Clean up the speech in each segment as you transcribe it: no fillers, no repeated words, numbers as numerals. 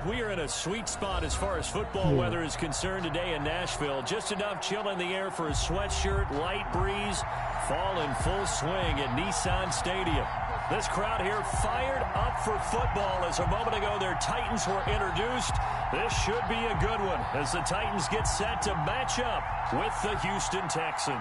We are in a sweet spot as far as football weather is concerned today in Nashville. Just enough chill in the air for a sweatshirt, light breeze, fall in full swing at Nissan Stadium. This crowd here fired up for football as a moment ago their Titans were introduced. This should be a good one as the Titans get set to match up with the Houston Texans.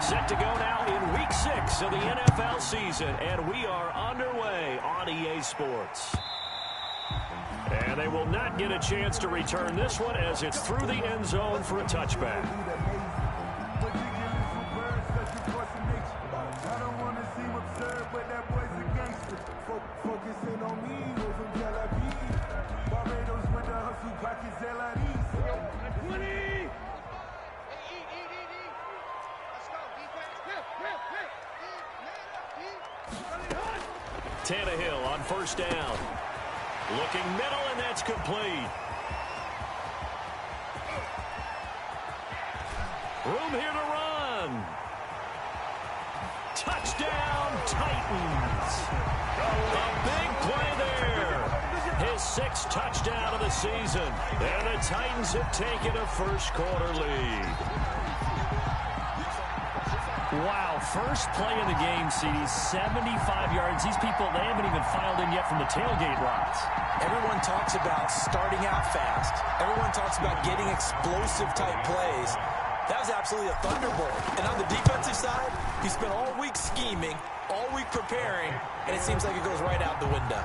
Set to go now in Week 6 of the NFL season, and we are underway on EA Sports. And they will not get a chance to return this one as it's through the end zone for a touchback. Tannehill on first down. Looking middle, and that's complete. Room here to run. Touchdown, Titans. A big play there. His sixth touchdown of the season. And the Titans have taken a first-quarter lead. Wow, first play of the game, CD, 75 yards. These people, they haven't even filed in yet from the tailgate lots. Everyone talks about starting out fast. Everyone talks about getting explosive-type plays. That was absolutely a thunderbolt. And on the defensive side, he spent all week scheming, all week preparing, and it seems like it goes right out the window.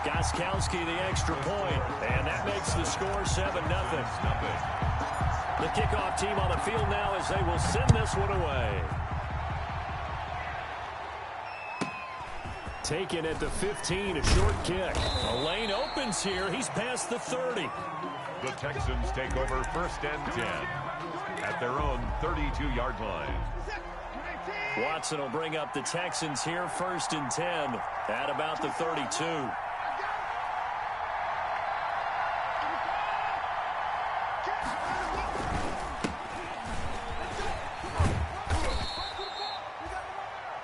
Gostkowski the extra point, and that makes the score 7-0. The kickoff team on the field now as they will send this one away. Taken at the 15, a short kick. A lane opens here. He's past the 30. The Texans take over first and 10 at their own 32-yard line. Watson will bring up the Texans here first and 10 at about the 32.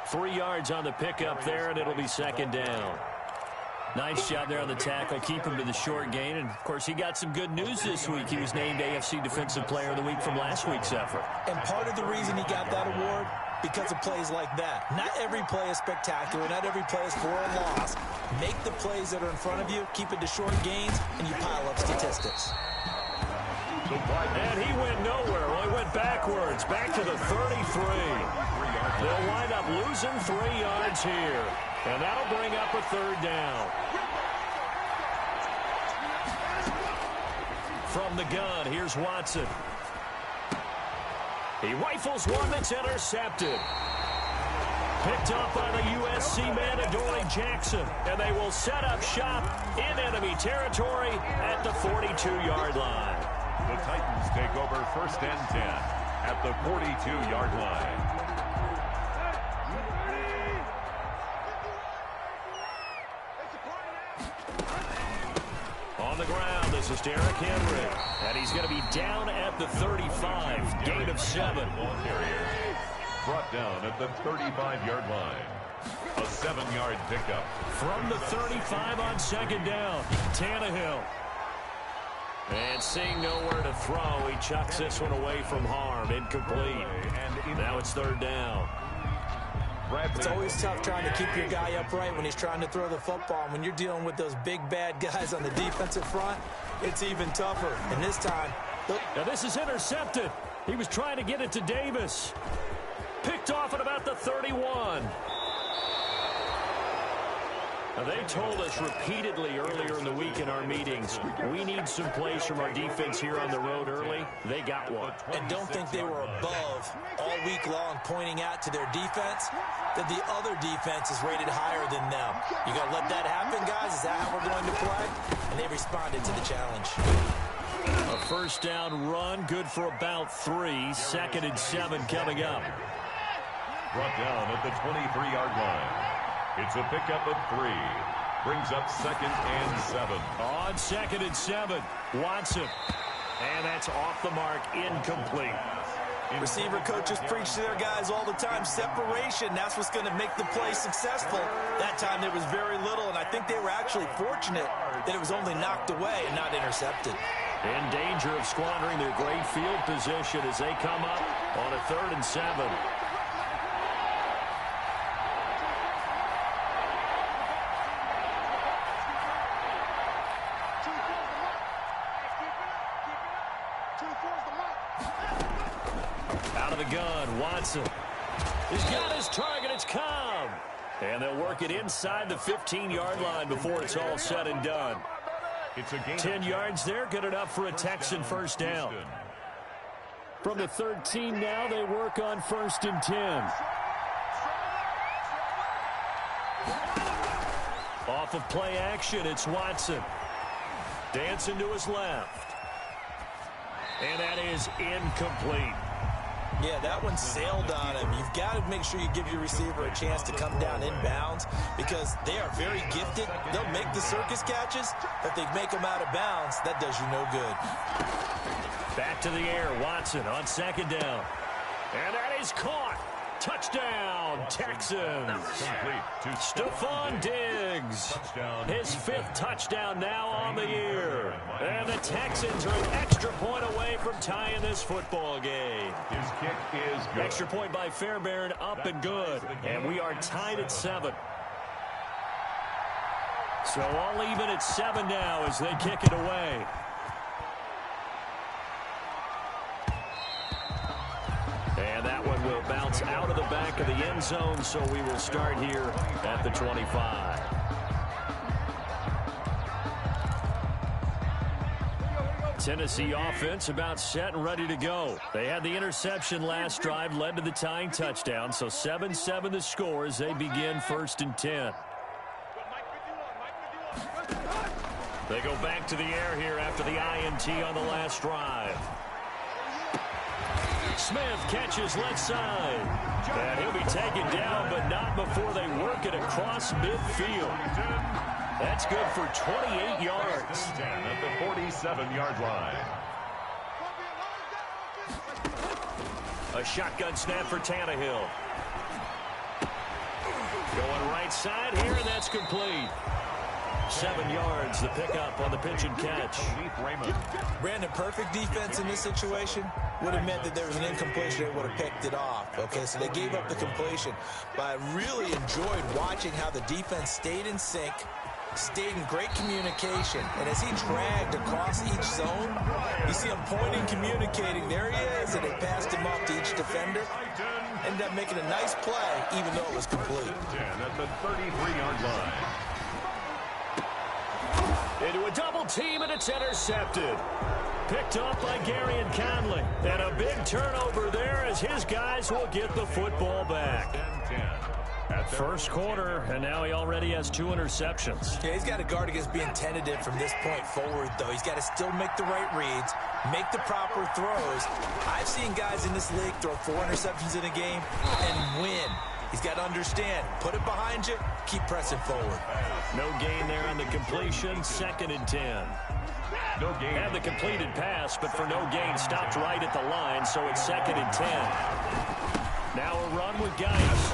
3 yards on the pickup there, and it'll be second down. Nice job there on the tackle. Keep him to the short gain. And, of course, he got some good news this week. He was named AFC Defensive Player of the Week from last week's effort. And part of the reason he got that award, because of plays like that. Not every play is spectacular. Not every play is for a loss. Make the plays that are in front of you, keep it to short gains, and you pile up statistics. And he went nowhere. Well, he went backwards, back to the 33. They'll wind up losing 3 yards here. And that'll bring up a third down. From the gun, here's Watson. He rifles one that's intercepted. Picked up by the USC man, Adoree Jackson. And they will set up shop in enemy territory at the 42-yard line. The Titans take over first and 10 at the 42-yard line. On the ground, this is Derrick Henry. And he's going to be down at the 35. Gain of 7. Brought down at the 35-yard line. A 7-yard pickup. From the 35 on second down, Tannehill. And seeing nowhere to throw, he chucks this one away from harm. Incomplete. And now it's third down. It's always tough trying to keep your guy upright when he's trying to throw the football. When you're dealing with those big, bad guys on the defensive front, it's even tougher. And this time... Now this is intercepted. He was trying to get it to Davis. Picked off at about the 31. Now, they told us repeatedly earlier in the week in our meetings, we need some plays from our defense here on the road early. They got one. And don't think they were above all week long pointing out to their defense that the other defense is rated higher than them. You got to let that happen, guys? Is that how we're going to play? And they responded to the challenge. A first down run, good for about 3. Second and 7 coming up. Brought down at the 23-yard line. It's a pickup of 3. Brings up second and 7. On second and 7, Watson. And that's off the mark, incomplete. Receiver coaches preach to their guys all the time. Separation, that's what's going to make the play successful. That time there was very little, and I think they were actually fortunate that it was only knocked away and not intercepted. In danger of squandering their great field position as they come up on a 3rd and 7. Out of the gun, Watson. He's got his target. It's Cobb. And they'll work it inside the 15-yard line before it's all said and done. 10 yards there, good enough for a Texan first down. From the 13 now, they work on 1st and 10. Off of play action, it's Watson. Dancing to his left. And that is incomplete. Yeah, that one sailed on him. You've got to make sure you give your receiver a chance to come down inbounds because they are very gifted. They'll make the circus catches, but they make them out of bounds. That does you no good. Back to the air, Watson on 2nd down. And that is caught. Touchdown, Texans. Stephon Diggs. His 5th touchdown now on the year. And the Texans are an extra point away from tying this football game. His kick is good. Extra point by Fairbairn, up and good. And we are tied at 7. So all even at 7 now as they kick it away. And that one will bounce out of the back of the end zone, so we will start here at the 25. Tennessee offense about set and ready to go. They had the interception last drive, led to the tying touchdown, so 7-7 the score as they begin 1st and 10. They go back to the air here after the INT on the last drive. Smith catches left side. And he'll be taken down, but not before they work it across midfield. That's good for 28 yards. At the 47-yard line. A shotgun snap for Tannehill. Going right side here, and that's complete. 7 yards, the pickup on the pitch and catch. Brandon, perfect defense in this situation would have meant that there was an incompletion. They would have picked it off. Okay, so they gave up the completion. But I really enjoyed watching how the defense stayed in sync, stayed in great communication. And as he dragged across each zone, you see him pointing, communicating. There he is, and they passed him off to each defender. Ended up making a nice play, even though it was complete. At the 33-yard line. Into a double team, and it's intercepted. Picked up by Gary and Conley. And a big turnover there as his guys will get the football back. First quarter, and now he already has 2 interceptions. Yeah, he's got to guard against being tentative from this point forward, though. He's got to still make the right reads, make the proper throws. I've seen guys in this league throw 4 interceptions in a game and win. He's got to understand, put it behind you, keep pressing forward. No gain there on the completion, 2nd and 10. No gain. And the completed pass, but for no gain, stopped right at the line, so it's 2nd and 10. Now a run with Geis.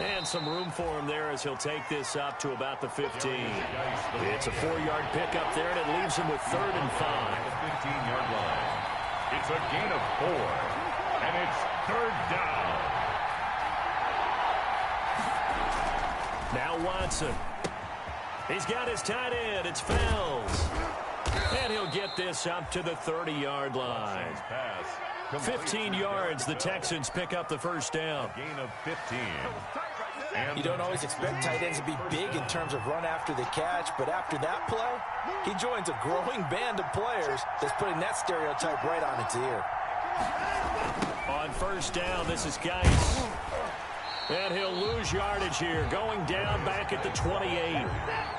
And some room for him there as he'll take this up to about the 15. It's a 4-yard pickup there, and it leaves him with 3rd and 5. 15-yard line. It's a gain of 4, and it's 3rd down. Now Watson. He's got his tight end. It's Fells. And he'll get this up to the 30-yard line. 15 yards. The Texans pick up the first down. Gain of 15. You don't always expect tight ends to be big in terms of run after the catch, but after that play, he joins a growing band of players that's putting that stereotype right on its ear. On first down, this is Geis. And he'll lose yardage here, going down back at the 28.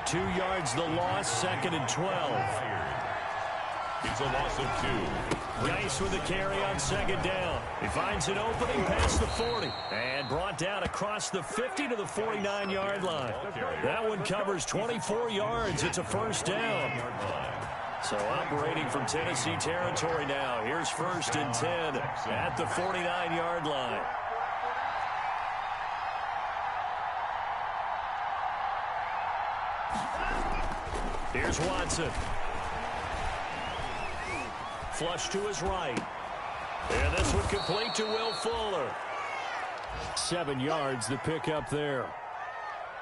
2 yards the loss, 2nd and 12. It's a loss of 2. Geis with the carry on 2nd down. He finds an opening past the 40. And brought down across the 50 to the 49-yard line. That one covers 24 yards. It's a first down. So operating from Tennessee territory now. Here's 1st and 10 at the 49-yard line. Here's Watson. Flush to his right. And this one complete to Will Fuller. 7 yards the pick up there.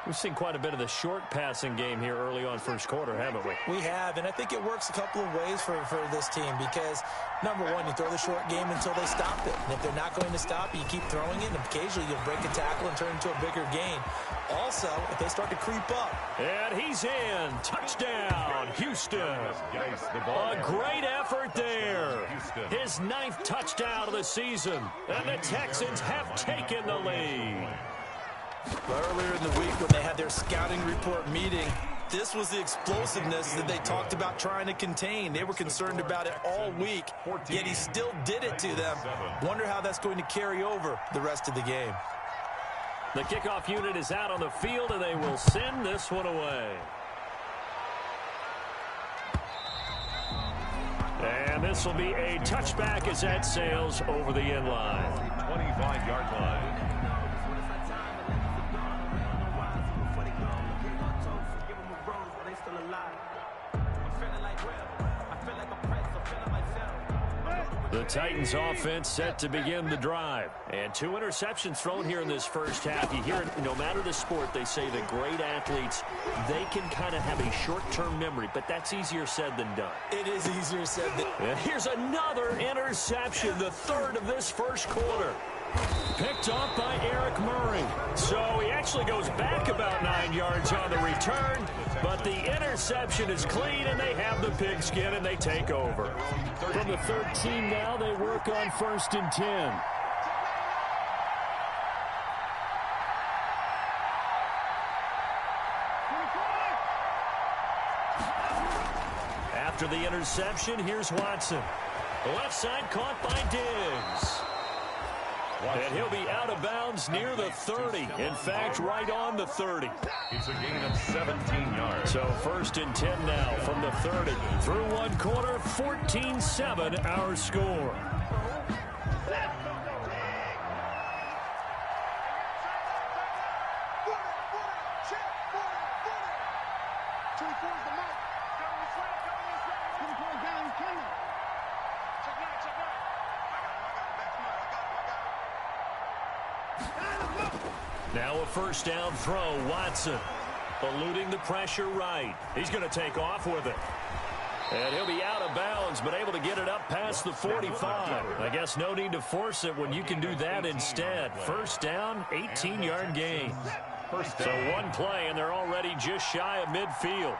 We've seen quite a bit of the short passing game here early on first quarter, haven't we? We have, and I think it works a couple of ways for this team because, number one, you throw the short game until they stop it. And if they're not going to stop it, you keep throwing it, and occasionally you'll break a tackle and turn into a bigger gain. Also, if they start to creep up. And he's in. Touchdown, Houston. A great effort there. His 9th touchdown of the season. And the Texans have taken the lead. Earlier in the week when they had their scouting report meeting, this was the explosiveness that they talked about trying to contain. They were concerned about it all week, yet he still did it to them. Wonder how that's going to carry over the rest of the game. The kickoff unit is out on the field, and they will send this one away. And this will be a touchback as that sails over the end line. 25-yard line. The Titans offense set to begin the drive. And 2 interceptions thrown here in this first half. You hear it, no matter the sport, they say the great athletes, they can kind of have a short-term memory, but that's easier said than done. It is easier said than done. And here's another interception, the 3rd of this first quarter. Picked off by Eric Murray. So he actually goes back about 9 yards on the return, but the interception is clean, and they have the pigskin, and they take over. From the 13 now, they work on 1st and 10. After the interception, here's Watson. Left side caught by Diggs. And he'll be out of bounds near the 30. In fact, right on the 30. It's a gain of 17 yards. So 1st and 10 now from the 30. Through 1 quarter, 14-7 our score. Now a 1st down throw, Watson. Eluding the pressure right. He's going to take off with it. And he'll be out of bounds, but able to get it up past the 45. I guess no need to force it when you can do that instead. 1st down, 18-yard gain. So 1 play, and they're already just shy of midfield.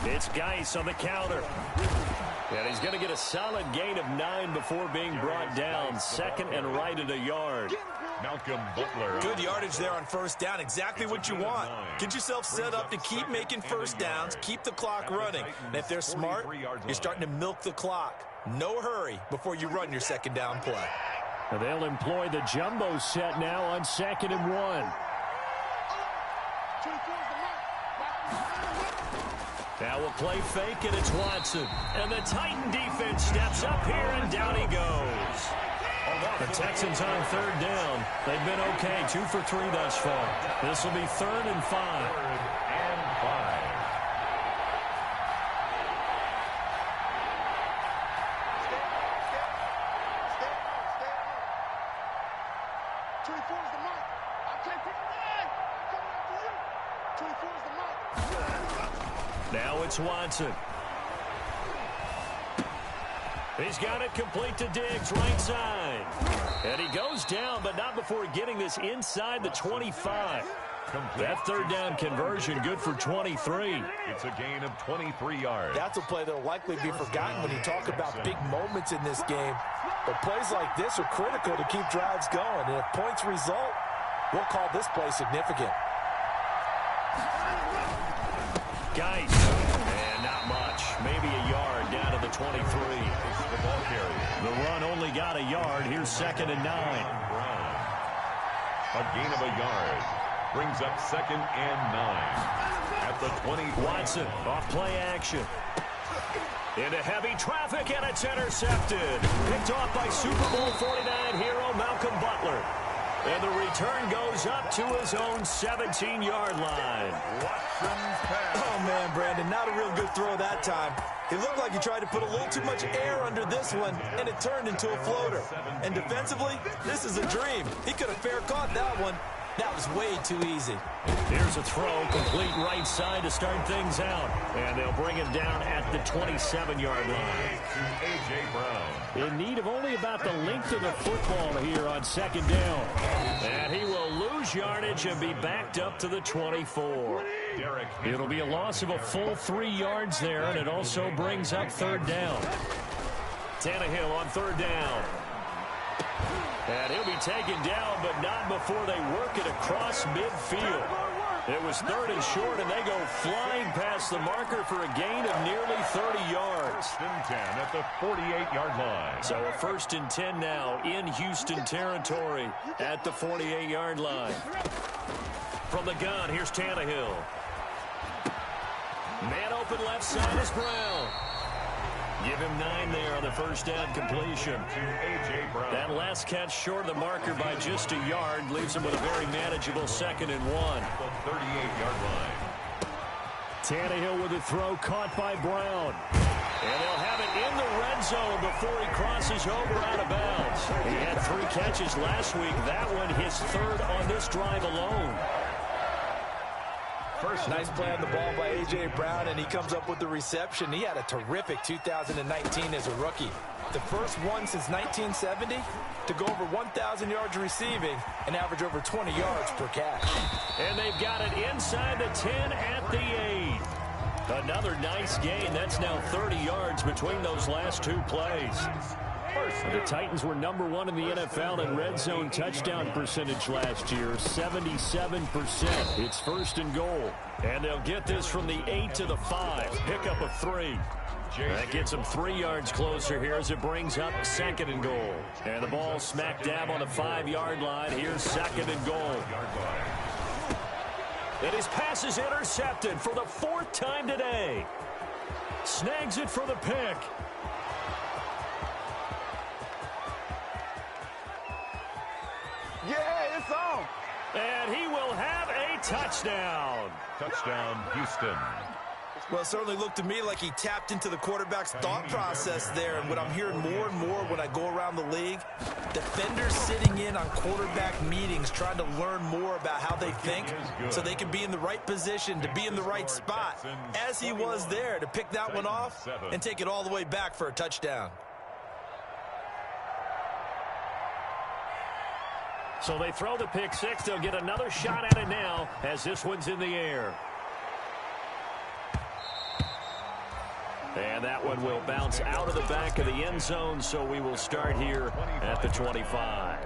It's Geis on the counter. And he's going to get a solid gain of 9 before being brought down. 2nd and right at a yard. Malcolm Butler. Good yardage there on 1st down. Exactly what you want. Get yourself set up to keep making 1st downs, keep the clock running. And if they're smart, you're starting to milk the clock. No hurry before you run your 2nd down play. And they'll employ the jumbo set now on 2nd and 1. Now we'll play fake, and it's Watson. And the Titan defense steps up here, and down he goes. The Texans on 3rd down. They've been okay, 2 for 3 thus far. This will be 3rd and 5. 3rd and 5. Now it's Watson. He's got it complete to Diggs, right side. And he goes down, but not before getting this inside the 25. That 3rd down conversion good for 23. It's a gain of 23 yards. That's a play that will likely be forgotten when you talk about big moments in this game. But plays like this are critical to keep drives going. And if points result, we'll call this play significant. Geis, and not much. Maybe a yard down to the 23. The ball carrier. The run only got a yard. Here's 2nd and 9. A gain of a yard. Brings up 2nd and 9. At the 20. Watson off play action. Into heavy traffic, and it's intercepted. Picked off by Super Bowl 49 hero Malcolm Butler. And the return goes up to his own 17-yard line. Oh, man, Brandon, not a real good throw that time. It looked like he tried to put a little too much air under this one, and it turned into a floater. And defensively, this is a dream. He could have fair caught that one. That was way too easy. Here's a throw, complete right side to start things out. And they'll bring him down at the 27-yard line. A.J. Brown. In need of only about the length of the football here on 2nd down. And he will lose yardage and be backed up to the 24. It'll be a loss of a full 3 yards there, and it also brings up 3rd down. Tannehill on 3rd down. And he'll be taken down, but not before they work it across midfield. It was 3rd and short, and they go flying past the marker for a gain of nearly 30 yards. 1st and 10 at the 48-yard line. So a 1st and 10 now in Houston territory at the 48-yard line. From the gun, here's Tannehill. Man open left side is Brown. Give him 9 there on the 1st down completion. A.J. Brown. That last catch short of the marker by just a yard leaves him with a very manageable 2nd and 1. The 38-yard line. Tannehill with a throw caught by Brown. And they'll have it in the red zone before he crosses over out of bounds. He had 3 catches last week. That one his 3rd on this drive alone. Nice play on the ball by A.J. Brown, and he comes up with the reception. He had a terrific 2019 as a rookie. The first one since 1970 to go over 1,000 yards receiving and average over 20 yards per catch. And they've got it inside the 10 at the 8. Another nice gain. That's now 30 yards between those last 2 plays. The Titans were number 1 in the NFL in red zone touchdown percentage last year, 77%. It's 1st and goal. And they'll get this from the 8 to the 5. Pickup of 3. That gets them 3 yards closer here as it brings up 2nd and goal. And the ball smack dab on the 5-yard line. Here's 2nd and goal. And his pass is intercepted for the 4th time today. Snags it for the pick. Yeah, it's on. And he will have a touchdown. Touchdown, Houston. Well, it certainly looked to me like he tapped into the quarterback's thought process there. And what I'm hearing more and more when I go around the league, defenders sitting in on quarterback meetings trying to learn more about how they think so they can be in the right position to be in the right spot, as he was there to pick that one off and take it all the way back for a touchdown. So they throw the pick 6. They'll get another shot at it now as this one's in the air. And that one will bounce out of the back of the end zone, so we will start here at the 25.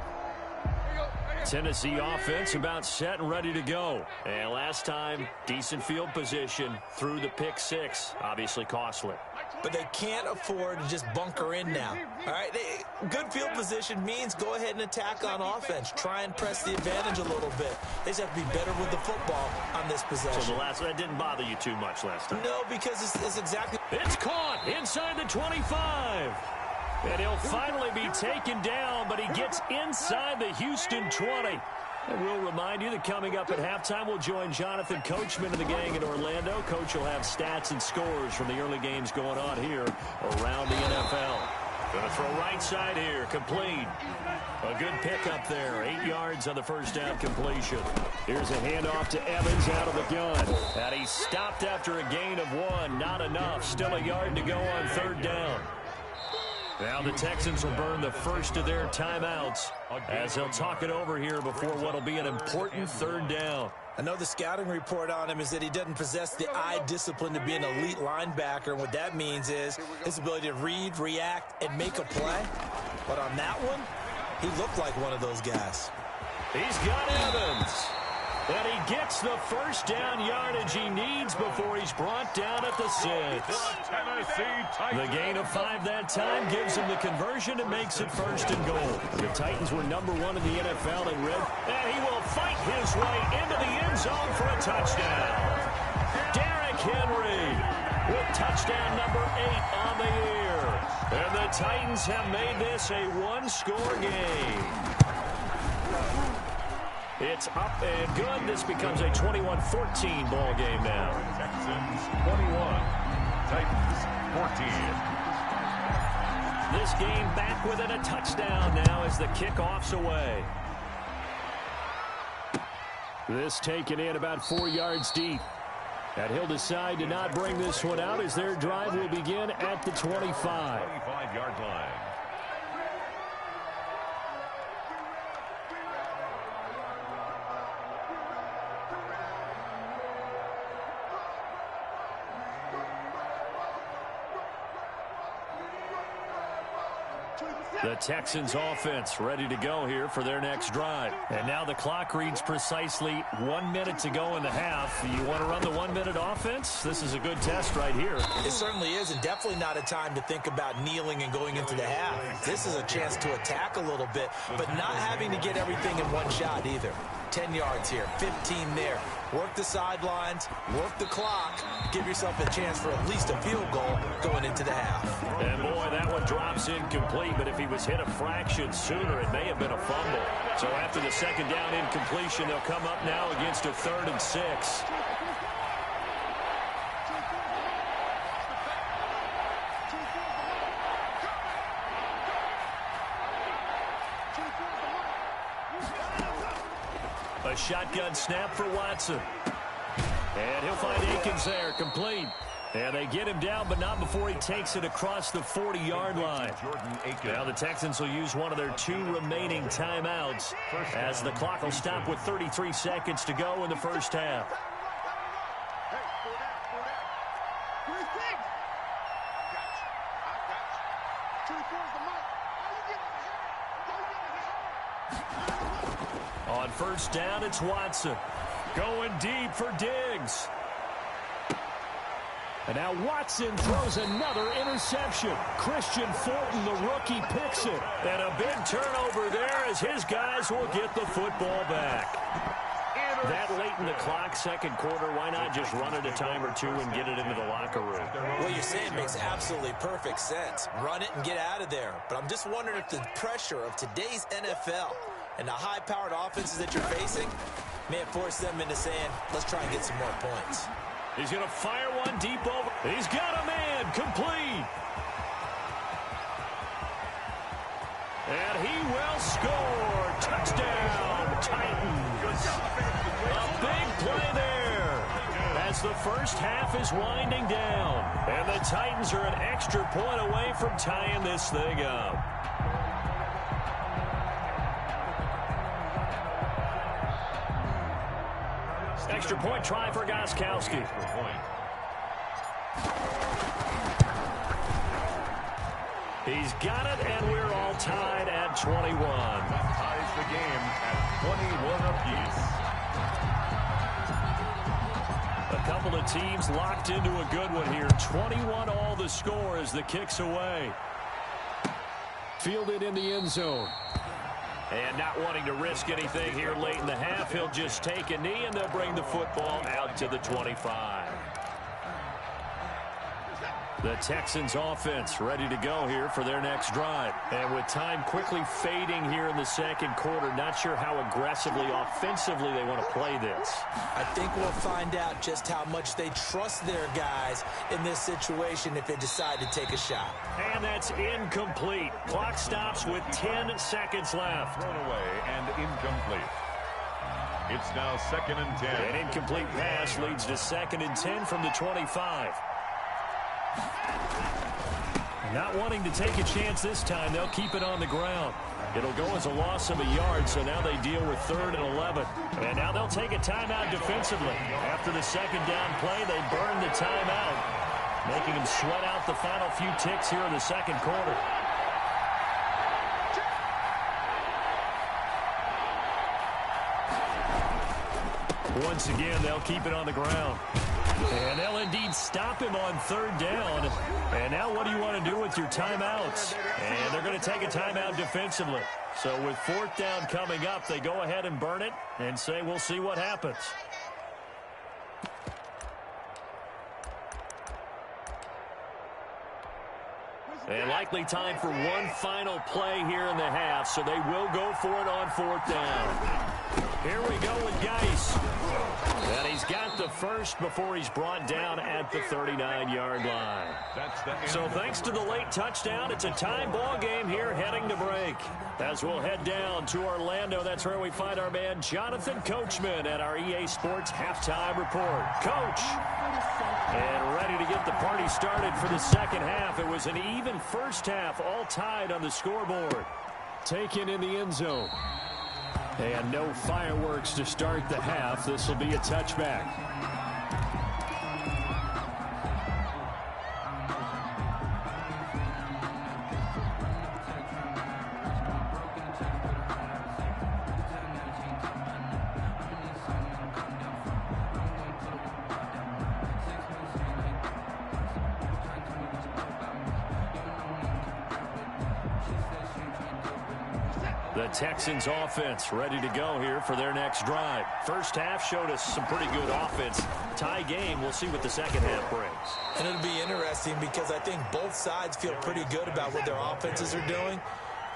Tennessee offense about set and ready to go. And last time, decent field position through the pick 6. Obviously costly. But they can't afford to just bunker in now. All right, good field position means go ahead and attack on offense. Try and press the advantage a little bit. They just have to be better with the football on this possession. So that didn't bother you too much last time? No, because it's exactly... It's caught inside the 25. And he'll finally be taken down, but he gets inside the Houston 20. And we'll remind you that coming up at halftime, we'll join Jonathan Coachman and the gang in Orlando. Coach will have stats and scores from the early games going on here around the NFL. Going to throw right side here, complete. A good pickup there, 8 yards on the 1st down completion. Here's a handoff to Evans out of the gun. And he stopped after a gain of 1, not enough. Still a yard to go on 3rd down. Now the Texans will burn the first of their timeouts as they'll talk it over here before what will be an important 3rd down. I know the scouting report on him is that he doesn't possess the eye discipline to be an elite linebacker. And what that means is his ability to read, react, and make a play. But on that one, he looked like one of those guys. He's got Evans. And he gets the first down yardage he needs before he's brought down at the 6. The gain of 5 that time gives him the conversion and makes it 1st and goal. The Titans were number 1 in the NFL in red, and he will fight his way into the end zone for a touchdown. Derrick Henry with touchdown number 8 on the year. And the Titans have made this a one-score game. It's up and good. This becomes a 21-14 ball game now. Texans 21, Titans 14. This game back within a touchdown now as the kickoff's away. This taken in about 4 yards deep. And he'll decide to not bring this one out as their drive will begin at the 25. 25-yard line. The Texans offense ready to go here for their next drive. And now the clock reads precisely 1 minute to go in the half. You want to run the 1-minute offense? This is a good test right here. It certainly is, and definitely not a time to think about kneeling and going into the half. This is a chance to attack a little bit, but not having to get everything in one shot either. 10 yards here, 15 there. Work the sidelines, work the clock, give yourself a chance for at least a field goal going into the half. And boy, that one drops incomplete, but if he was hit a fraction sooner, it may have been a fumble. So after the second down incompletion, they'll come up now against a 3rd and 6. A shotgun snap for Watson. And he'll find Akins there, complete. And they get him down, but not before he takes it across the 40-yard line. Now the Texans will use one of their 2 remaining timeouts as the clock will stop with 33 seconds to go in the first half. On first down, it's Watson. Going deep for Diggs. And now Watson throws another interception. Christian Fulton, the rookie, picks it. And a big turnover there as his guys will get the football back. That late in the clock, second quarter, why not just run it a time or two and get it into the locker room? What you're saying makes absolutely perfect sense. Run it and get out of there. But I'm just wondering if the pressure of today's NFL and the high-powered offenses that you're facing may have forced them into saying, let's try and get some more points. He's going to fire one deep over. He's got a man, complete. And he will score. Touchdown, Titans. A big play there as the first half is winding down. And the Titans are an extra point away from tying this thing up. Extra point try for Gostkowski. He's got it, and we're all tied at 21. That ties the game at 21 apiece. A couple of teams locked into a good one here. 21 all the score as the kick's away. Fielded in the end zone. And not wanting to risk anything here late in the half, he'll just take a knee, and they'll bring the football out to the 25. The Texans offense ready to go here for their next drive. And with time quickly fading here in the second quarter, not sure how aggressively, offensively they want to play this. I think we'll find out just how much they trust their guys in this situation if they decide to take a shot. And that's incomplete. Clock stops with 10 seconds left. Thrown away and incomplete. It's now 2nd and 10. An incomplete pass leads to 2nd and 10 from the 25. Not wanting to take a chance this time, they'll keep it on the ground. It'll go as a loss of a yard, so now they deal with 3rd and 11. And now they'll take a timeout defensively. After the second down play, they burn the timeout, making them sweat out the final few ticks here in the second quarter. Once again, they'll keep it on the ground. And they'll indeed stop him on third down. And now what do you want to do with your timeouts? And they're going to take a timeout defensively. So with fourth down coming up, they go ahead and burn it and say we'll see what happens. And likely time for one final play here in the half, so they will go for it on fourth down. Here we go with Geis. And he's got the first before he's brought down at the 39-yard line. So thanks to the late touchdown, it's a tie ball game here heading to break. As we'll head down to Orlando, that's where we find our man Jonathan Coachman at our EA Sports Halftime Report. Coach. And ready to get the party started for the second half. It was an even first half, all tied on the scoreboard. Taken in the end zone. And no fireworks to start the half. This will be a touchback. The Texans offense ready to go here for their next drive. First half showed us some pretty good offense. Tie game, we'll see what the second half brings. And it'll be interesting because I think both sides feel pretty good about what their offenses are doing.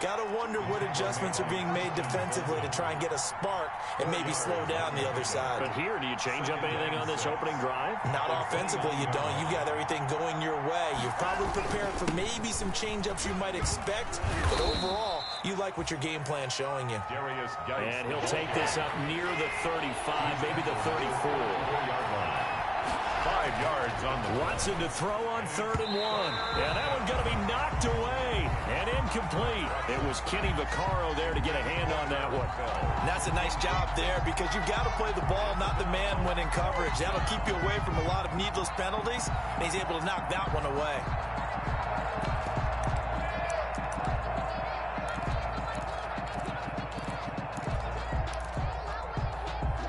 Got to wonder what adjustments are being made defensively to try and get a spark and maybe slow down the other side. But here, do you change up anything on this opening drive? Not offensively, you don't. You got everything going your way. You've probably prepared for maybe some change-ups you might expect, but overall, you like what your game plan's showing you. And he'll take this up near the 35, maybe the 34-yard line. 5 yards on the Watson to throw on 3rd and 1. Yeah, that one going to be knocked away and incomplete. It was Kenny Vaccaro there to get a hand on that one. And that's a nice job there because you've got to play the ball, not the man when in coverage. That'll keep you away from a lot of needless penalties, and he's able to knock that one away.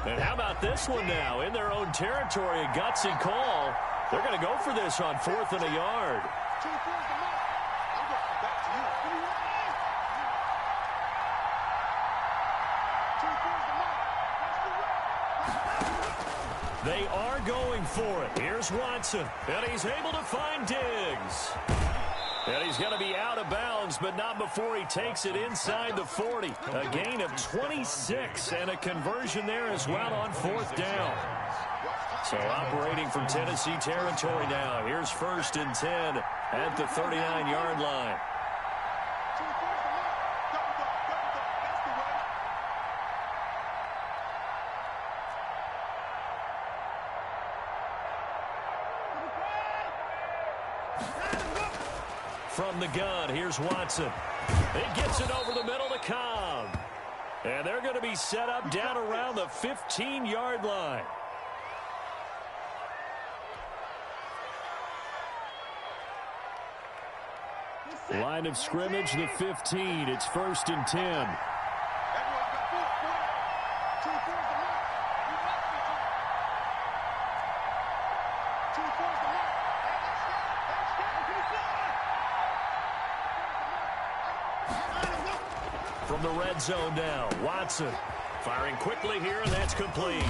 And how about this one now? In their own territory, a gutsy call. They're going to go for this on 4th and a yard. They are going for it. Here's Watson, and he's able to find Diggs. And he's going to be out of bounds, but not before he takes it inside the 40. A gain of 26 and a conversion there as well on 4th down. So operating from Tennessee territory now. Here's 1st and 10 at the 39-yard line. From the gun, here's Watson. He gets it over the middle to Cobb. And they're going to be set up down around the 15-yard line. Line of scrimmage, the 15. It's 1st and 10. From the red zone now, Watson firing quickly here, and that's complete.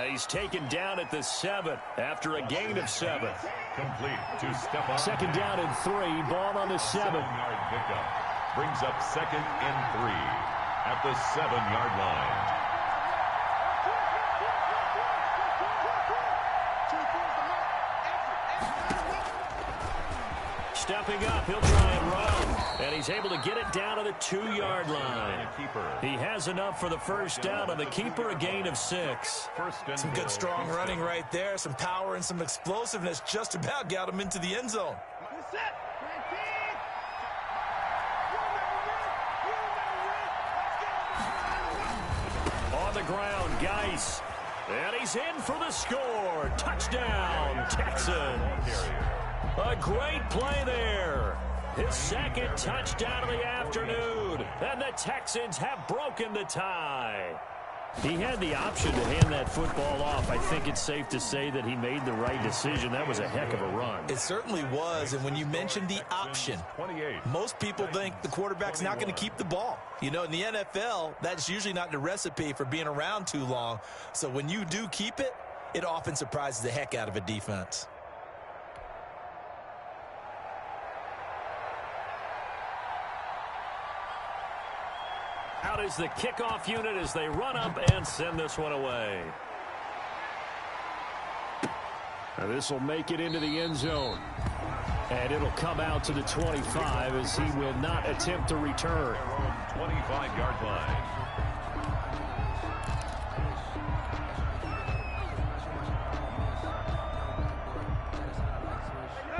He's taken down at the 7 after a gain of 7. Complete to step up. 2nd down and 3, ball on the 7. 7-yard pickup. Brings up 2nd and 3 at the 7-yard line. Stepping up, he'll try and run. And he's able to get it down to the 2-yard line. He has enough for the first down on the keeper, a gain of 6. Some good strong running right there. Some power and some explosiveness just about got him into the end zone. On the ground, Geis. And he's in for the score. Touchdown, Texans. A great play there. His 2nd touchdown of the afternoon. And the Texans have broken the tie. He had the option to hand that football off. I think it's safe to say that he made the right decision. That was a heck of a run. It certainly was, and when you mentioned the option, most people think the quarterback's not going to keep the ball. You know, in the NFL, that's usually not the recipe for being around too long. So when you do keep it, it often surprises the heck out of a defense. Out is the kickoff unit as they run up and send this one away. Now this will make it into the end zone. And it'll come out to the 25 as he will not attempt to return. 25-yard line.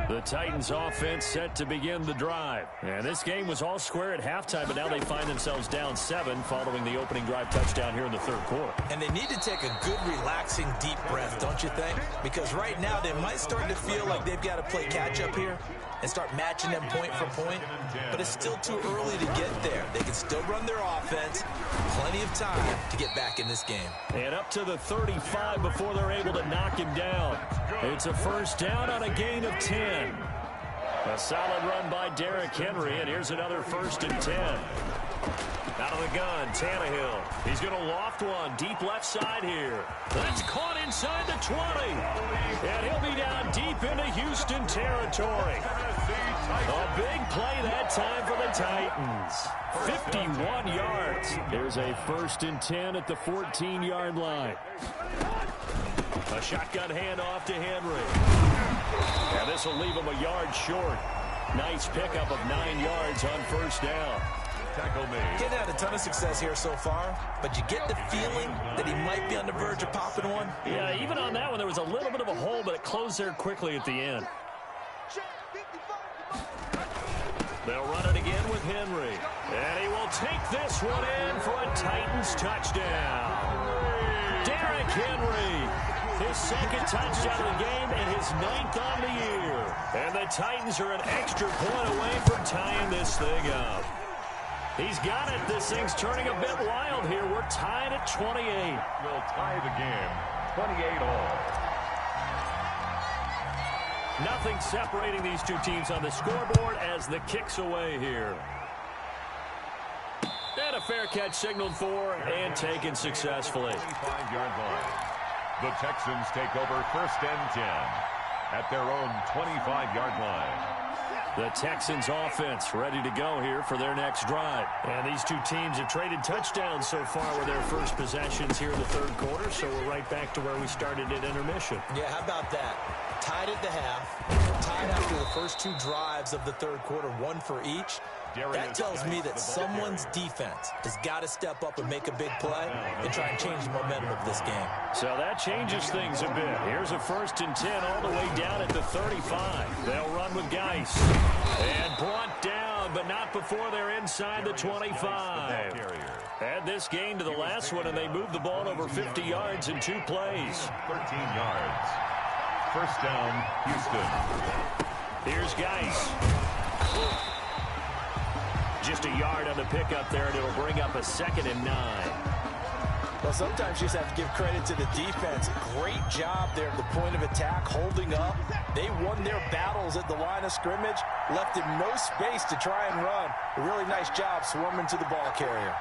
The Titans offense set to begin the drive. And this game was all square at halftime, but now they find themselves down 7 following the opening drive touchdown here in the third quarter. And they need to take a good, relaxing, deep breath, don't you think? Because right now they might start to feel like they've got to play catch-up here and start matching them point for point. But it's still too early to get there. They can still run their offense. Plenty of time to get back in this game. And up to the 35 before they're able to knock him down. It's a first down on a gain of 10. A solid run by Derrick Henry, and here's another 1st and 10. Out of the gun, Tannehill. He's going to loft one deep left side here. That's caught inside the 20. And he'll be down deep into Houston territory. A big play that time for the Titans. 51 yards. Here's a 1st and 10 at the 14-yard line. A shotgun handoff to Henry. And this will leave him a yard short. Nice pickup of 9 yards on 1st down. Tackle made. Getting had a ton of success here so far, but you get the feeling that he might be on the verge of popping one. Yeah, even on that one, there was a little bit of a hole, but it closed there quickly at the end. They'll run it again with Henry. And he will take this one in for a Titans touchdown. Derrick Henry. His 2nd touchdown of the game and his 9th on the year. And the Titans are an extra point away from tying this thing up. He's got it. This thing's turning a bit wild here. We're tied at 28. We'll tie the game 28 all. Nothing separating these two teams on the scoreboard as the kick's away here. And a fair catch signaled for and taken successfully. 25-yard line. The Texans take over 1st and 10 at their own 25-yard line. The Texans offense ready to go here for their next drive. And these two teams have traded touchdowns so far with their first possessions here in the third quarter, so we're right back to where we started at intermission. Yeah, how about that? Tied at the half, tied after the first 2 drives of the third quarter, 1 for each. That tells me that someone's defense has got to step up and make a big play and try and change the momentum of this game. So that changes things a bit. Here's a 1st and 10 all the way down at the 35. They'll run with Geis. And brought down, but not before they're inside the 25. Add this game to the last one, and they move the ball over 50 yards in 2 plays. 13 yards. First down, Houston. Here's Geis. Just a yard on the pickup there, and it'll bring up a 2nd and 9. Well, sometimes you just have to give credit to the defense. Great job there at the point of attack, holding up. They won their battles at the line of scrimmage, left him no space to try and run. A really nice job swarming to the ball carrier.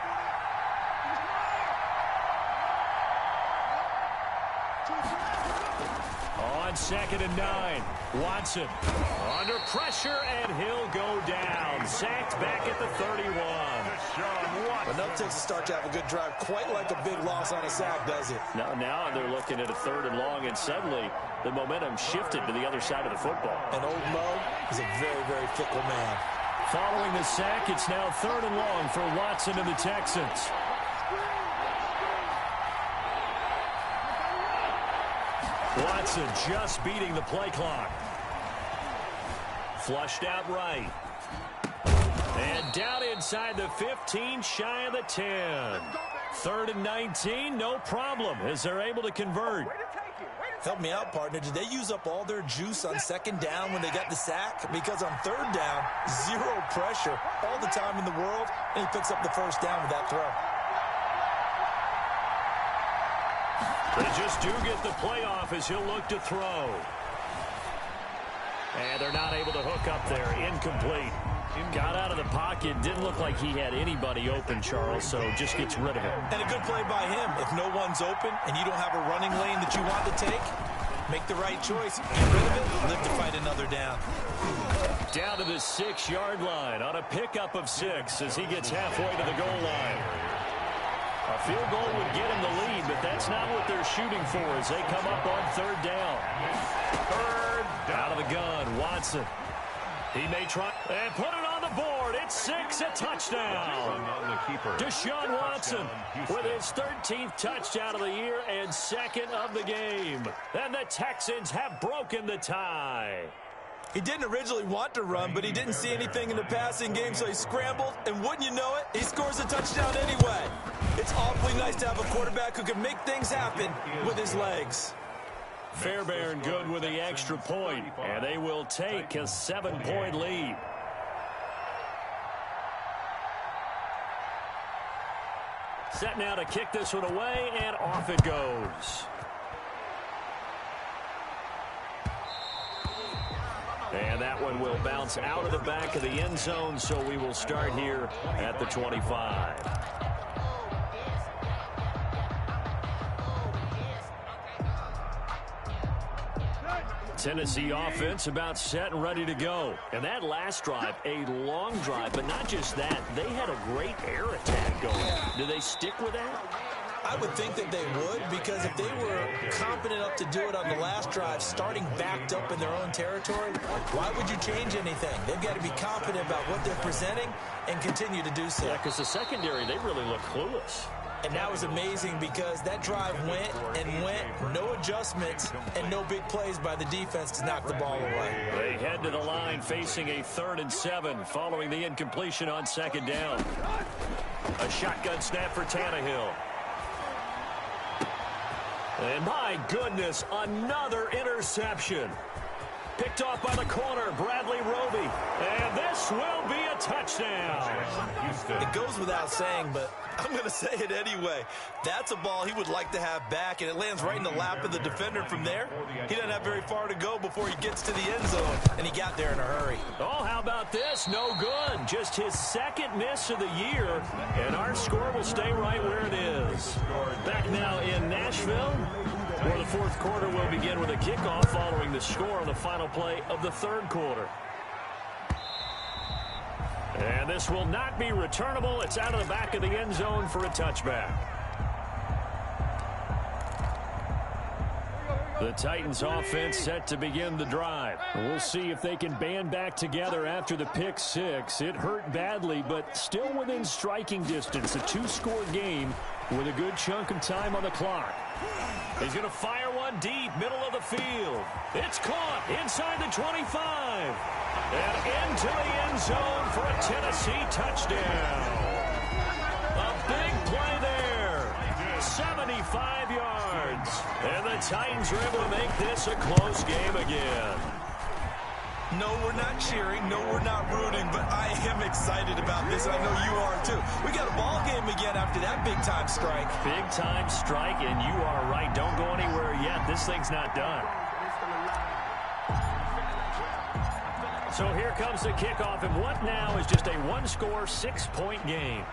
On 2nd and 9, Watson under pressure, and he'll go down. Sacked back at the 31. But no takes a start to have a good drive. Quite like a big loss on a sack, does it? Now they're looking at a 3rd and long, and suddenly the momentum shifted to the other side of the football. And old Mo is a very, very fickle man. Following the sack, it's now 3rd and long for Watson and the Texans. Watson just beating the play clock. Flushed out right. And down inside the 15, shy of the 10. 3rd and 19, no problem, as they're able to convert. Help me out, partner. Did they use up all their juice on 2nd down when they got the sack? Because on 3rd down, 0 pressure, all the time in the world, and he picks up the 1st down with that throw. They just do get the playoff as he'll look to throw. And they're not able to hook up there. Incomplete. Got out of the pocket. Didn't look like he had anybody open, Charles, so just gets rid of it. And a good play by him. If no one's open and you don't have a running lane that you want to take, make the right choice. Get rid of it. Live to fight another down. Down to the 6-yard line on a pickup of 6 as he gets halfway to the goal line. A field goal would get him the lead, but that's not what they're shooting for as they come up on 3rd down. Out of the gun, Watson. He may try and put it on the board. It's 6, a touchdown. Deshaun Watson with his 13th touchdown of the year and 2nd of the game. And the Texans have broken the tie. He didn't originally want to run, but he didn't see anything in the passing game, so he scrambled, and wouldn't you know it, he scores a touchdown anyway. It's awfully nice to have a quarterback who can make things happen with his legs. Fairbairn good with the extra point, and they will take a 7-point lead. Set now to kick this one away, and off it goes. And that one will bounce out of the back of the end zone, so we will start here at the 25. Tennessee offense about set and ready to go. And that last drive, a long drive, but not just that. They had a great air attack going. Do they stick with that? I would think that they would, because if they were competent enough to do it on the last drive, starting backed up in their own territory, why would you change anything? They've got to be confident about what they're presenting and continue to do so. Yeah, because the secondary, they really look clueless. And that was amazing because that drive went and went, no adjustments, and no big plays by the defense to knock the ball away. They head to the line facing a 3rd and 7 following the incompletion on 2nd down. A shotgun snap for Tannehill. And my goodness, another interception. Picked off by the corner, Bradley Roby. And this will be a touchdown. It goes without saying, but I'm going to say it anyway. That's a ball he would like to have back, and it lands right in the lap of the defender from there. He doesn't have very far to go before he gets to the end zone, and he got there in a hurry. Oh, how about this? No good. Just his 2nd miss of the year, and our score will stay right where it is. Back now in Nashville, where the 4th quarter will begin with a kickoff following the score on the final play of the 3rd quarter. And this will not be returnable. It's out of the back of the end zone for a touchback. The Titans offense set to begin the drive. We'll see if they can band back together after the pick 6. It hurt badly, but still within striking distance. A 2-score game with a good chunk of time on the clock. He's going to fire one deep, middle of the field. It's caught inside the 25. And into the end zone for a Tennessee touchdown. A big play there. 75 yards. And the Titans are able to make this a close game again. No, we're not cheering. No, we're not rooting. But I am excited about this, and I know you are too. We got a ball game again after that big-time strike. Big-time strike, and you are right. Don't go anywhere yet. This thing's not done. So here comes the kickoff, and what now is just a 1-score, 6-point game.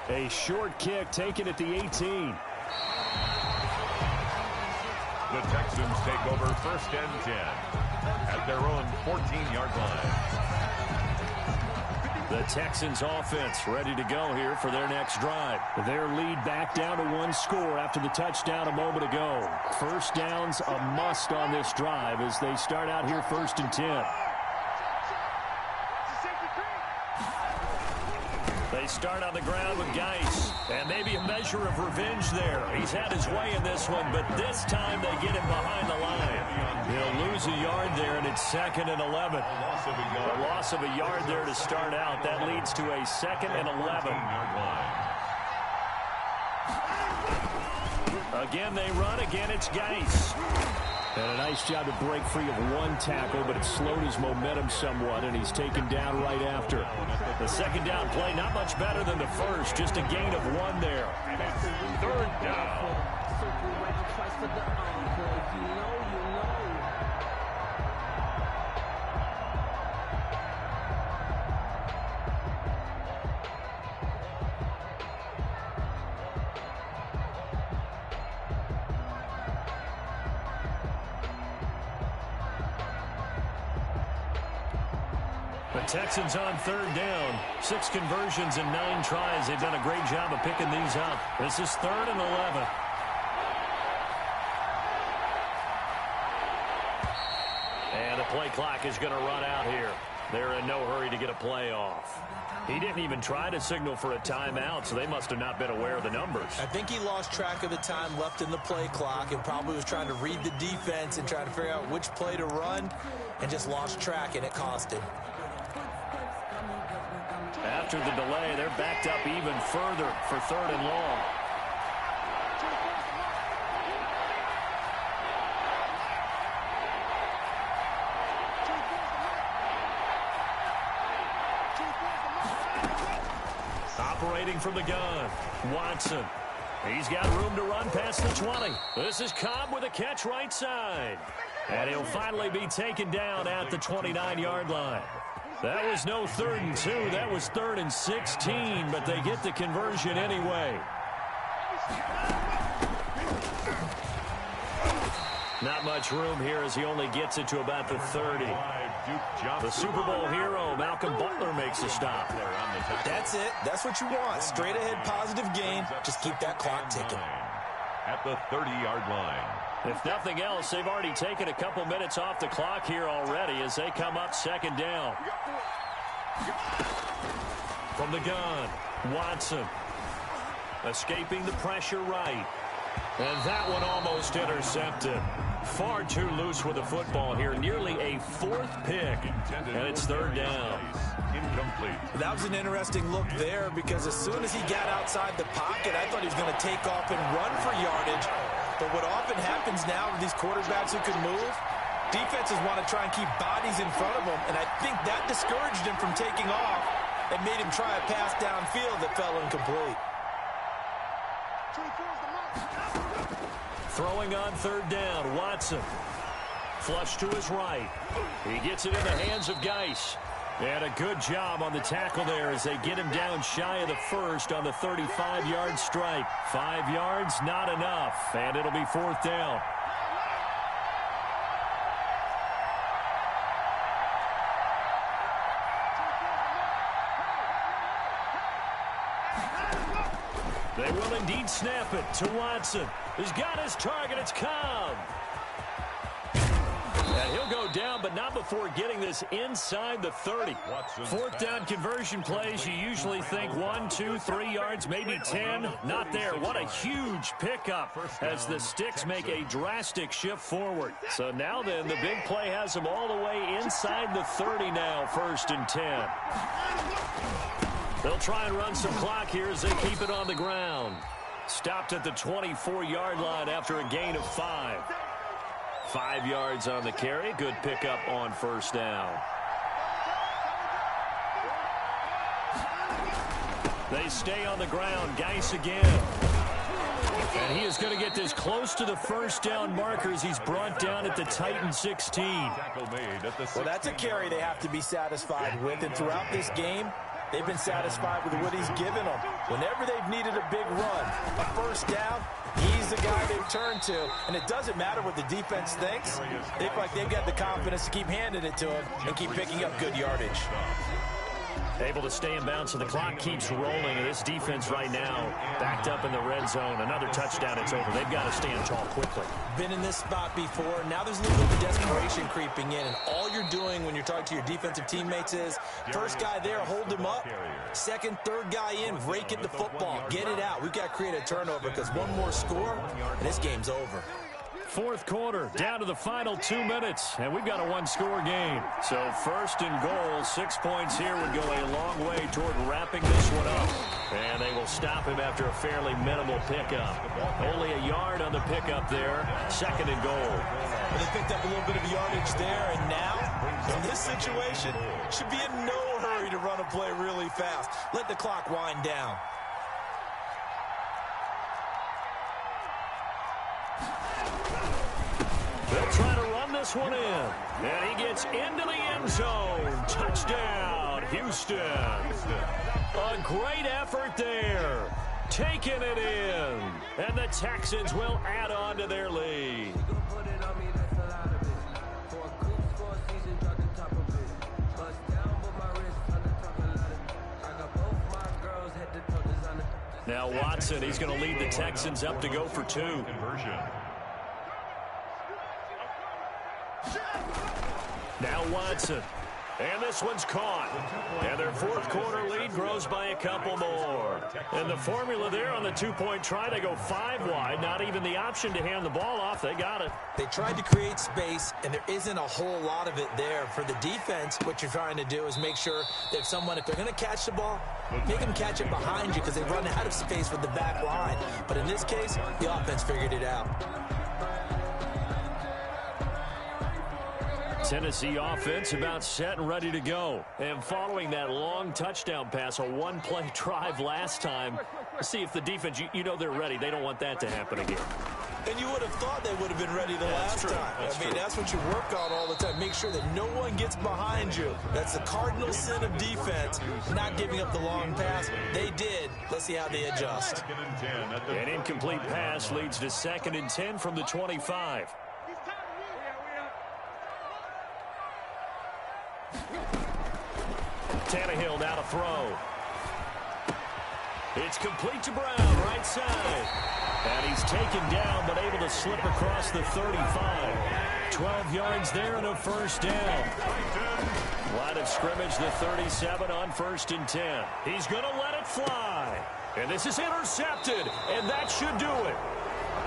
A short kick taken at the 18. The Texans take over 1st and 10 at their own 14-yard line. The Texans offense ready to go here for their next drive. Their lead back down to 1 score after the touchdown a moment ago. 1st down's a must on this drive as they start out here 1st and 10. They start on the ground with Geis, and maybe a measure of revenge there. He's had his way in this one, but this time they get him behind the line. He'll lose a yard there, and it's 2nd and 11. A loss of a yard there to start out. That leads to a 2nd and 11. Again, they run. Again, it's Geis. And a nice job to break free of one tackle, but it slowed his momentum somewhat, and he's taken down right after. The second down play, not much better than the first, just a gain of one there. Third down. The Texans on third down. 6 conversions and 9 tries. They've done a great job of picking these up. This is 3rd and 11. And the play clock is going to run out here. They're in no hurry to get a play off. He didn't even try to signal for a timeout, so they must have not been aware of the numbers. I think he lost track of the time left in the play clock and probably was trying to read the defense and trying to figure out which play to run and just lost track, and it cost him. After the delay, they're backed up even further for 3rd and long. Operating from the gun, Watson. He's got room to run past the 20. This is Cobb with a catch right side. And he'll finally be taken down at the 29-yard line. That was no 3rd and 2. That was 3rd and 16, but they get the conversion anyway. Not much room here as he only gets it to about the 30. The Super Bowl hero, Malcolm Butler, makes a stop. That's it. That's what you want. Straight ahead positive gain. Just keep that clock ticking. At the 30-yard line. If nothing else, they've already taken a couple minutes off the clock here already as they come up 2nd down. From the gun, Watson. Escaping the pressure right. And that one almost intercepted. Far too loose with the football here. Nearly a 4th pick. And it's 3rd down. Incomplete. That was an interesting look there because as soon as he got outside the pocket, I thought he was going to take off and run for yardage. But what often happens now with these quarterbacks who can move, defenses want to try and keep bodies in front of them, and I think that discouraged him from taking off and made him try a pass downfield that fell incomplete. Throwing on 3rd down, Watson. Flush to his right. He gets it in the hands of Geis. And a good job on the tackle there as they get him down shy of the 1st on the 35-yard strike. 5 yards, not enough, and it'll be 4th down. They will indeed snap it to Watson. He's got his target. It's Cobb. And he'll go down, but not before getting this inside the 30. 4th down conversion plays, you usually think 1, 2, 3 yards, maybe 10. Not there. What a huge pickup as the Sticks make a drastic shift forward. So now then, the big play has them all the way inside the 30 now, 1st and 10. They'll try and run some clock here as they keep it on the ground. Stopped at the 24-yard line after a gain of 5. 5 yards on the carry. Good pickup on 1st down. They stay on the ground. Geis again. And he is going to get this close to the 1st down markers. He's brought down at the Titan 16. Well, that's a carry they have to be satisfied with. And throughout this game, they've been satisfied with what he's given them. Whenever they've needed a big run, a 1st down, he's the guy they've turned to. And it doesn't matter what the defense thinks. They feel like they've got the confidence to keep handing it to him and keep picking up good yardage. Able to stay in bounds, so the clock keeps rolling. And this defense right now backed up in the red zone. Another touchdown, it's over. They've got to stand tall quickly. Been in this spot before. Now there's a little bit of desperation creeping in. And all you're doing when you're talking to your defensive teammates is, first guy there, hold him up. Second, third guy in, rake at the football. Get it out. We've got to create a turnover because one more score, and this game's over. Fourth quarter, down to the final 2 minutes, and we've got a one-score game. So first and goal, 6 points here would go a long way toward wrapping this one up. And they will stop him after a fairly minimal pickup. Only a yard on the pickup there, second and goal. Well, they picked up a little bit of yardage there, and now, in this situation, should be in no hurry to run a play really fast. Let the clock wind down. They'll try to run this one in. And he gets into the end zone. Touchdown, Houston. A great effort there. Taking it in. And the Texans will add on to their lead. Now Watson, he's going to lead the Texans up to go for two. Now Watson. And this one's caught. And their fourth quarter lead grows by a couple more. And the formula there on the two-point try, they go 5 wide. Not even the option to hand the ball off. They got it. They tried to create space, and there isn't a whole lot of it there. For the defense, what you're trying to do is make sure that if they're going to catch the ball, make them catch it behind you because they run out of space with the back line. But in this case, the offense figured it out. Tennessee offense about set and ready to go. And following that long touchdown pass, a one-play drive last time, see if the defense, you know they're ready. They don't want that to happen again. And you would have thought they would have been ready the last time. That's what you work on all the time. Make sure that no one gets behind you. That's the cardinal sin of defense, not giving up the long pass. They did. Let's see how they adjust. An incomplete pass leads to 2nd and 10 from the 25. Tannehill now to throw. It's complete to Brown, right side. And he's taken down, but able to slip across the 35. 12 yards there and a first down. Line of scrimmage, the 37 on 1st and 10. He's going to let it fly. And this is intercepted, and that should do it.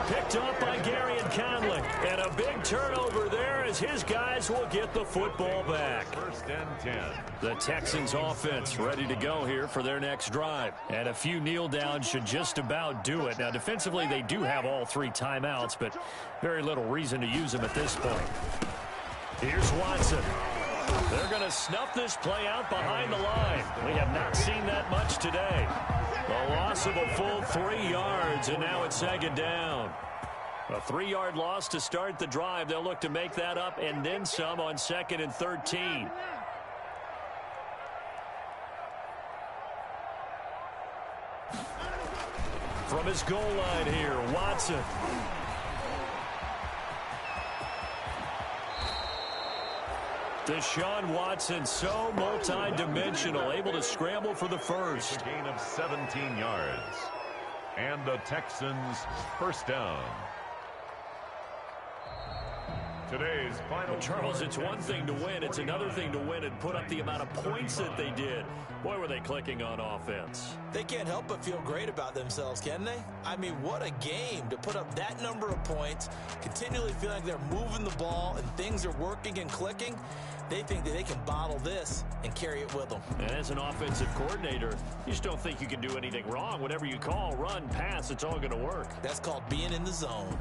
Picked up by Gary and Conley. And a big turnover there as his guys will get the football back. 1st and 10. The Texans offense ready to go here for their next drive. And a few kneel downs should just about do it. Now defensively they do have all 3 timeouts, but very little reason to use them at this point. Here's Watson. They're going to snuff this play out behind the line. We have not seen that much today. A loss of a full 3 yards, and now it's 2nd down. A 3-yard loss to start the drive. They'll look to make that up and then some on 2nd and 13. From his goal line here, Watson. Deshaun Watson, so multi-dimensional, able to scramble for the first. A gain of 17 yards. And the Texans first down. Today's final. Charles, it's one thing to win. It's another thing to win and put up the amount of points that they did. Boy, were they clicking on offense. They can't help but feel great about themselves, can they? I mean, what a game to put up that number of points, continually feeling like they're moving the ball and things are working and clicking. They think that they can bottle this and carry it with them. And as an offensive coordinator, you just don't think you can do anything wrong. Whatever you call, run, pass, it's all going to work. That's called being in the zone.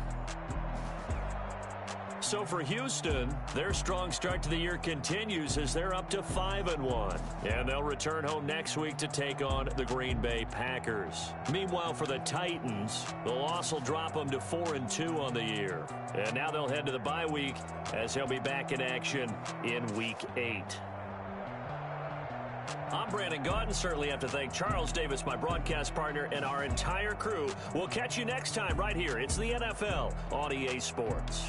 So for Houston, their strong start to the year continues as they're up to 5-1. And they'll return home next week to take on the Green Bay Packers. Meanwhile, for the Titans, the loss will drop them to 4-2 on the year. And now they'll head to the bye week as they'll be back in action in Week 8. I'm Brandon Gaudin. Certainly have to thank Charles Davis, my broadcast partner, and our entire crew. We'll catch you next time right here. It's the NFL on EA Sports.